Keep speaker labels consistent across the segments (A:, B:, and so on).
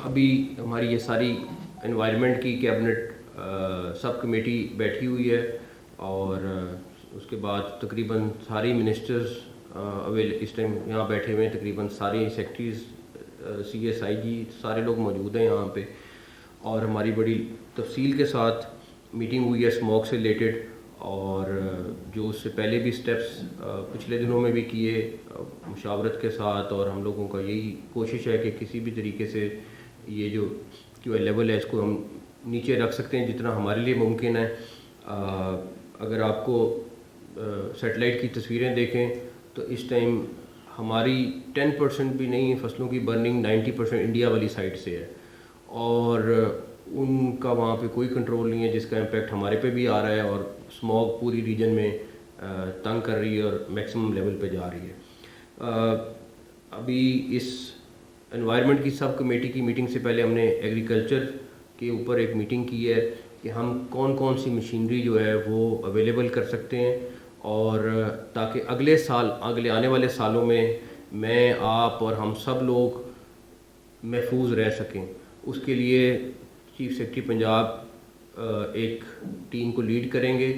A: ابھی ہماری یہ ساری انوائرمنٹ کی کیبنٹ سب کمیٹی بیٹھی ہوئی ہے اور اس کے بعد تقریباً ساری منسٹرز اس ٹائم یہاں بیٹھے ہوئے ہیں، تقریباً سارے سیکرٹریز CSIG سارے لوگ موجود ہیں یہاں پہ، اور ہماری بڑی تفصیل کے ساتھ میٹنگ ہوئی ہے اسموک سے ریلیٹڈ، اور جو اس سے پہلے بھی سٹیپس پچھلے دنوں میں بھی کیے مشاورت کے ساتھ، اور ہم لوگوں کا یہی کوشش ہے کہ کسی بھی طریقے سے یہ جو QI لیول ہے اس کو ہم نیچے رکھ سکتے ہیں جتنا ہمارے لیے ممکن ہے۔ اگر آپ کو سیٹلائٹ کی تصویریں دیکھیں تو اس ٹائم ہماری 10% بھی نہیں ہے فصلوں کی برننگ، 90% انڈیا والی سائڈ سے ہے، اور ان کا وہاں پہ کوئی کنٹرول نہیں ہے، جس کا امپیکٹ ہمارے پہ بھی آ رہا ہے، اور اسموگ پوری ریجن میں تنگ کر رہی ہے اور میکسیمم لیول پہ جا رہی ہے۔ ابھی اس انوائرمنٹ کی سب کمیٹی کی میٹنگ سے پہلے ہم نے ایگریکلچر کے اوپر ایک میٹنگ کی ہے کہ ہم کون کون سی مشینری جو ہے وہ اویلیبل کر سکتے ہیں، اور تاکہ اگلے سال آنے والے سالوں میں آپ اور ہم سب لوگ محفوظ رہ سکیں۔ اس کے لیے چیف سیکرٹری پنجاب ایک ٹیم کو لیڈ کریں گے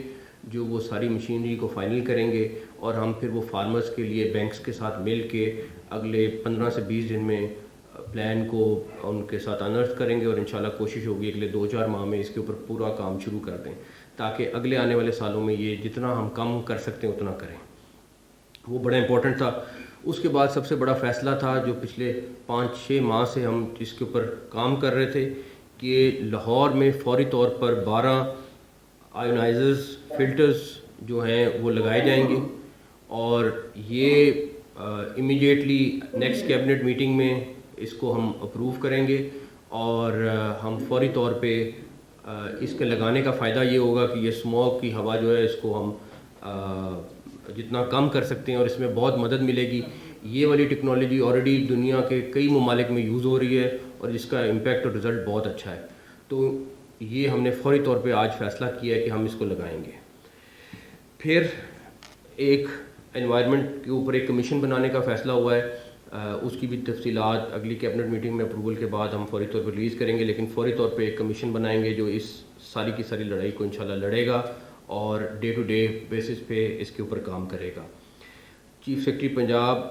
A: جو وہ ساری مشینری کو فائنل کریں گے، اور ہم پھر وہ فارمرز کے لیے بینکس کے ساتھ مل کے اگلے 15 سے 20 دن میں پلان کو ان کے ساتھ انرتھ کریں گے، اور انشاءاللہ کوشش ہوگی اگلے 2-4 ماہ میں اس کے اوپر پورا کام شروع کر دیں، تاکہ اگلے آنے والے سالوں میں یہ جتنا ہم کم کر سکتے ہیں اتنا کریں۔ وہ بڑا امپورٹنٹ تھا۔ اس کے بعد سب سے بڑا فیصلہ تھا جو پچھلے 5-6 ماہ سے ہم اس کے اوپر کام کر رہے تھے، کہ لاہور میں فوری طور پر 12 آئونائزرز فلٹرز جو ہیں وہ لگائے جائیں گے، اور یہ امیڈیٹلی نیکسٹ کیبنٹ میٹنگ میں اس کو ہم اپروو کریں گے، اور ہم فوری طور پہ اس کے لگانے کا فائدہ یہ ہوگا کہ یہ اسموک کی ہوا جو ہے اس کو ہم جتنا کم کر سکتے ہیں، اور اس میں بہت مدد ملے گی۔ یہ والی ٹیکنالوجی آلریڈی دنیا کے کئی ممالک میں یوز ہو رہی ہے، اور جس کا امپیکٹ اور رزلٹ بہت اچھا ہے، تو یہ ہم نے فوری طور پہ آج فیصلہ کیا ہے کہ ہم اس کو لگائیں گے۔ پھر ایک انوائرمنٹ کے اوپر ایک کمیشن بنانے کا فیصلہ ہوا ہے، اس کی بھی تفصیلات اگلی کیبنٹ میٹنگ میں اپروول کے بعد ہم فوری طور پر ریلیز کریں گے، لیکن فوری طور پہ ایک کمیشن بنائیں گے جو اس ساری کی ساری لڑائی کو انشاءاللہ لڑے گا اور ڈے ٹو ڈے بیسس پہ اس کے اوپر کام کرے گا۔ چیف سیکرٹری پنجاب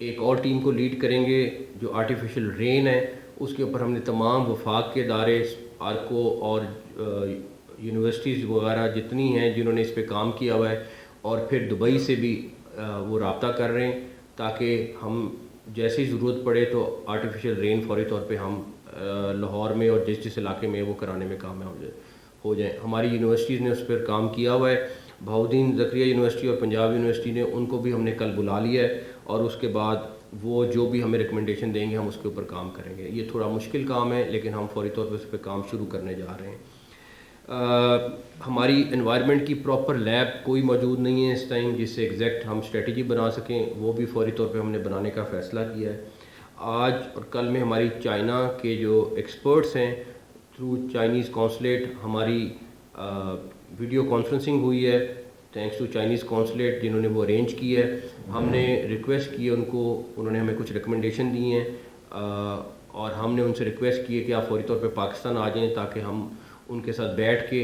A: ایک اور ٹیم کو لیڈ کریں گے جو آرٹیفیشل رین ہے، اس کے اوپر ہم نے تمام وفاق کے ادارے آرکو اور یونیورسٹیز وغیرہ جتنی ہیں جنہوں نے اس پہ کام کیا ہوا ہے، اور پھر دبئی سے بھی وہ رابطہ کر رہے ہیں تاکہ ہم جیسی ضرورت پڑے تو آرٹیفیشل رین فوری طور پہ ہم لاہور میں اور جس علاقے میں وہ کرانے میں کامیاب ہو جائیں۔ ہماری یونیورسٹیز نے اس پر کام کیا ہوا ہے، بہاؤالدین زکریا یونیورسٹی اور پنجاب یونیورسٹی نے، ان کو بھی ہم نے کل بلا لیا ہے، اور اس کے بعد وہ جو بھی ہمیں ریکمنڈیشن دیں گے ہم اس کے اوپر کام کریں گے۔ یہ تھوڑا مشکل کام ہے لیکن ہم فوری طور پہ اس پہ کام شروع کرنے جا رہے ہیں۔ ہماری انوائرمنٹ کی پراپر لیب کوئی موجود نہیں ہے اس ٹائم جس سے ایگزیکٹ ہم اسٹریٹجی بنا سکیں، وہ بھی فوری طور پہ ہم نے بنانے کا فیصلہ کیا ہے۔ آج اور کل میں ہماری چائنا کے جو ایکسپرٹس ہیں تھرو چائنیز کونسلیٹ ہماری ویڈیو کانفرنسنگ ہوئی ہے، تھینکس ٹو چائنیز کونسلیٹ جنہوں نے وہ ارینج کی ہے۔ ہم نے ریکویسٹ کی ہے ان کو، انہوں نے ہمیں کچھ ریکمنڈیشن دی ہیں، اور ہم نے ان سے ریکویسٹ کی ہے کہ آپ فوری طور پہ پاکستان آ جائیں تاکہ ہم ان کے ساتھ بیٹھ کے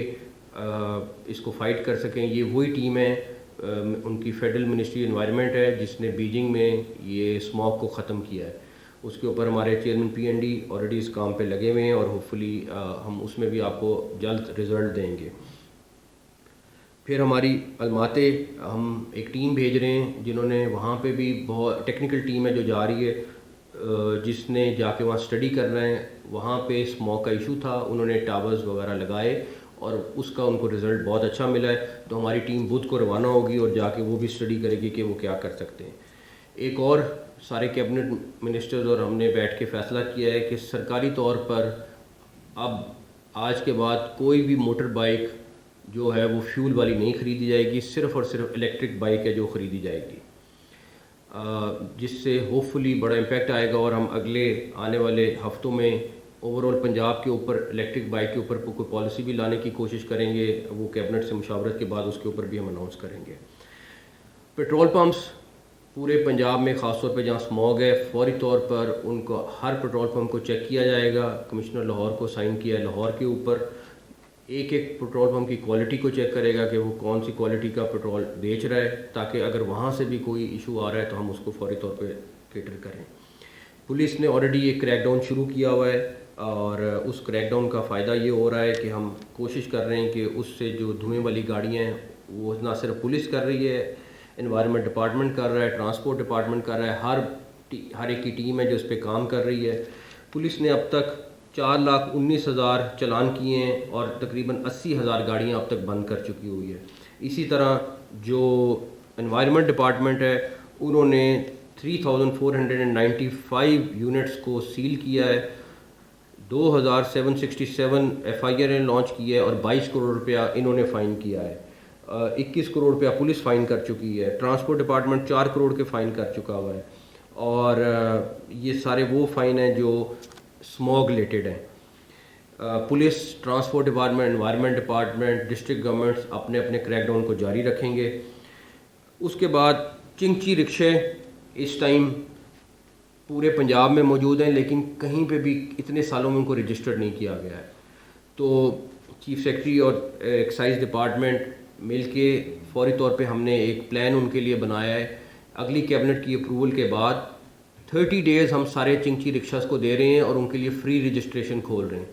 A: اس کو فائٹ کر سکیں۔ یہ وہی ٹیم ہے، ان کی فیڈرل منسٹری انوائرمنٹ ہے جس نے بیجنگ میں یہ اسموک کو ختم کیا ہے۔ اس کے اوپر ہمارے چیئرمین PND آلریڈی اس کام پہ لگے ہوئے ہیں، اور ہوپفلی ہم اس میں بھی آپ کو جلد رزلٹ دیں گے۔ پھر ہماری الماتے ہم ایک ٹیم بھیج رہے ہیں جنہوں نے وہاں پہ بھی بہت ٹیکنیکل ٹیم ہے جو جا رہی ہے، جس نے جا کے وہاں اسٹڈی کرنا ہے۔ وہاں پہ اسموک کا ایشو تھا، انہوں نے ٹاورز وغیرہ لگائے اور اس کا ان کو رزلٹ بہت اچھا ملا ہے، تو ہماری ٹیم بدھ کو روانہ ہوگی اور جا کے وہ بھی اسٹڈی کرے گی کہ وہ کیا کر سکتے ہیں۔ ایک اور سارے کیبنٹ منسٹرز اور ہم نے بیٹھ کے فیصلہ کیا ہے کہ سرکاری طور پر اب آج کے بعد کوئی بھی موٹر بائک جو ہے وہ فیول والی نہیں خریدی جائے گی، صرف اور صرف الیکٹرک بائک ہے جو خریدی جائے گی، جس سے ہوپ فلی بڑا امپیکٹ آئے گا، اور ہم اگلے آنے والے ہفتوں میں اوور آل پنجاب کے اوپر الیکٹرک بائک کے اوپر کوئی پالیسی بھی لانے کی کوشش کریں گے، وہ کیبنٹ سے مشاورت کے بعد اس کے اوپر بھی ہم اناؤنس کریں گے۔ پیٹرول پمپس پورے پنجاب میں خاص طور پہ جہاں اسموگ ہے فوری طور پر ان کو ہر پیٹرول پمپ کو چیک کیا جائے گا. کمشنر لاہور کو سائن کیا ہے لاہور کے اوپر. ایک پیٹرول پمپ کی کوالٹی کو چیک کرے گا کہ وہ کون سی کوالٹی کا پیٹرول بیچ رہا ہے, تاکہ اگر وہاں سے بھی کوئی ایشو آ رہا ہے تو ہم اس کو فوری طور پہ کیٹر کریں. پولیس نے آلریڈی ایک کریک ڈاؤن شروع کیا ہوا ہے, اور اس کریک ڈاؤن کا فائدہ یہ ہو رہا ہے کہ ہم کوشش کر رہے ہیں کہ اس سے جو دھوئیں والی گاڑیاں ہیں وہ نہ صرف پولیس کر رہی ہے, انوائرمنٹ ڈپارٹمنٹ کر رہا ہے, ٹرانسپورٹ ڈپارٹمنٹ کر رہا ہے, ہر ایک کی ٹیم ہے جو اس پہ کام کر رہی ہے. پولیس نے اب تک 4,19,000 چلان کیے ہیں اور تقریباً 80,000 گاڑیاں اب تک بند کر چکی ہوئی ہے. اسی طرح جو انوائرمنٹ ڈپارٹمنٹ ہے انہوں نے 3,495 یونٹس کو سیل کیا ہے, 2,767 FIR لانچ کیا ہے اور 22 کروڑ روپیہ انہوں نے فائن کیا ہے. 21 کروڑ روپیہ پولیس فائن کر چکی ہے. ٹرانسپورٹ ڈپارٹمنٹ 4 کروڑ کے فائن کر چکا ہوا ہے, اور یہ سارے وہ فائن ہیں جو اسموگ ریلیٹڈ ہیں. Police, transport department, environment department, district governments اپنے اپنے کریک ڈاؤن کو جاری رکھیں گے. اس کے بعد چنگچی رکشے اس ٹائم پورے پنجاب میں موجود ہیں, لیکن کہیں پہ بھی اتنے سالوں میں ان کو رجسٹرڈ نہیں کیا گیا ہے. تو چیف سیکرٹری اور ایکسائز ڈپارٹمنٹ مل کے فوری طور پہ ہم نے ایک پلان ان کے لیے بنایا ہے. اگلی کیبنٹ کی اپروول کے بعد 30 ڈیز ہم سارے چنگچی رکشاز کو دے رہے ہیں اور ان کے لیے فری رجسٹریشن کھول رہے ہیں.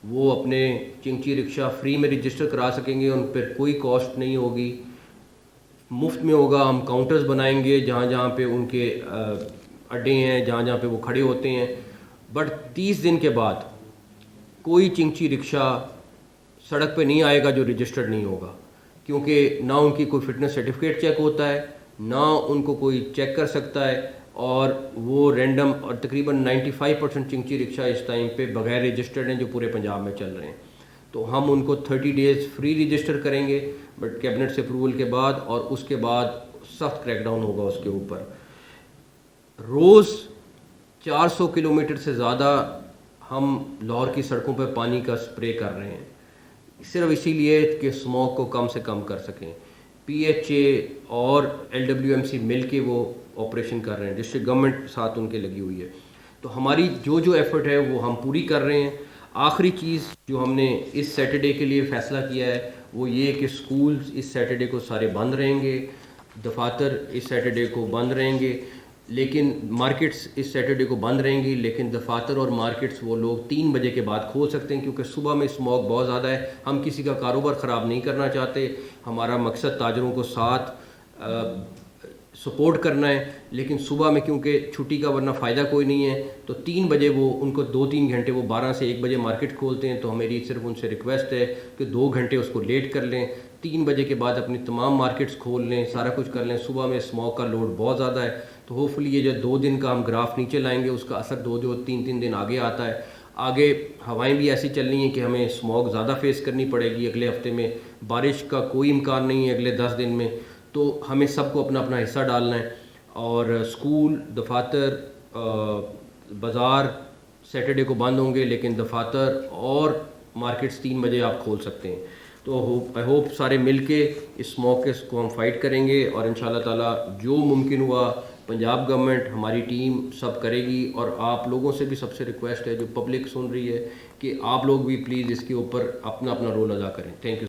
A: وہ اپنے چنگچی رکشا فری میں رجسٹر کرا سکیں گے, ان پر کوئی کاسٹ نہیں ہوگی, مفت میں ہوگا. ہم کاؤنٹرز بنائیں گے جہاں جہاں پہ ان کے اڈے ہیں, جہاں جہاں پہ وہ کھڑے ہوتے ہیں. بٹ 30 دن کے بعد کوئی چنگچی رکشا سڑک پہ نہیں آئے گا جو رجسٹرڈ نہیں ہوگا, کیونکہ نہ ان کی کوئی فٹنس سرٹیفکیٹ چیک ہوتا ہے, نہ ان کو کوئی چیک کر سکتا ہے, اور وہ رینڈم. اور تقریباً 95% چنگچی رکشا اس ٹائم پہ بغیر رجسٹرڈ ہیں جو پورے پنجاب میں چل رہے ہیں. تو ہم ان کو 30 ڈیز فری رجسٹر کریں گے بٹ کیبنٹ سے اپروول کے بعد, اور اس کے بعد سخت کریک ڈاؤن ہوگا اس کے اوپر. روز 400 کلومیٹر سے زیادہ ہم لاہور کی سڑکوں پہ پانی کا سپرے کر رہے ہیں, صرف اسی لیے کہ اسموک کو کم سے کم کر سکیں. PHA اور LWMC مل کے وہ آپریشن کر رہے ہیں, ڈسٹرکٹ گورنمنٹ ساتھ ان کے لگی ہوئی ہے. تو ہماری جو ایفرٹ ہے وہ ہم پوری کر رہے ہیں. آخری چیز جو ہم نے اس سیٹرڈے کے لیے فیصلہ کیا ہے وہ یہ کہ سکولز اس سیٹرڈے کو سارے بند رہیں گے, دفاتر اس سیٹرڈے کو بند رہیں گے, لیکن مارکیٹس اس سیٹرڈے کو بند رہیں گی. لیکن دفاتر اور مارکیٹس وہ لوگ 3 بجے کے بعد کھول سکتے ہیں, کیونکہ صبح میں اسموگ بہت زیادہ ہے. ہم کسی کا کاروبار خراب نہیں کرنا چاہتے, ہمارا مقصد تاجروں کو ساتھ سپورٹ کرنا ہے, لیکن صبح میں کیونکہ چھٹی کا ورنہ فائدہ کوئی نہیں ہے, تو 3 بجے وہ ان کو 2-3 گھنٹے وہ 12 سے 1 بجے مارکیٹ کھولتے ہیں. تو میری صرف ان سے ریکویسٹ ہے کہ 2 گھنٹے اس کو لیٹ کر لیں, 3 بجے کے بعد اپنی تمام مارکیٹس کھول لیں, سارا کچھ کر لیں. صبح میں اسموگ کا لوڈ بہت زیادہ ہے, تو ہوپفلی یہ جو 2 دن کا ہم گراف نیچے لائیں گے اس کا اثر 2-3 دن آگے آتا ہے. آگے ہوائیں بھی ایسی چل رہی ہیں کہ ہمیں اسموگ زیادہ فیس کرنی پڑے گی. اگلے ہفتے میں بارش کا کوئی امکان نہیں ہے اگلے 10 دن میں, تو ہمیں سب کو اپنا اپنا حصہ ڈالنا ہے. اور اسکول, دفاتر, بازار سیٹرڈے کو بند ہوں گے, لیکن دفاتر اور مارکیٹس 3 بجے آپ کھول سکتے ہیں. تو آئی ہوپ سارے مل کے اس اسموگ کو ہم فائٹ کریں گے, اور انشاءاللہ تعالیٰ جو ممکن ہوا پنجاب گورنمنٹ, ہماری ٹیم سب کرے گی. اور آپ لوگوں سے بھی سب سے ریکویسٹ ہے جو پبلک سن رہی ہے کہ آپ لوگ بھی پلیز اس کے اوپر اپنا اپنا رول ادا کریں. Thank you.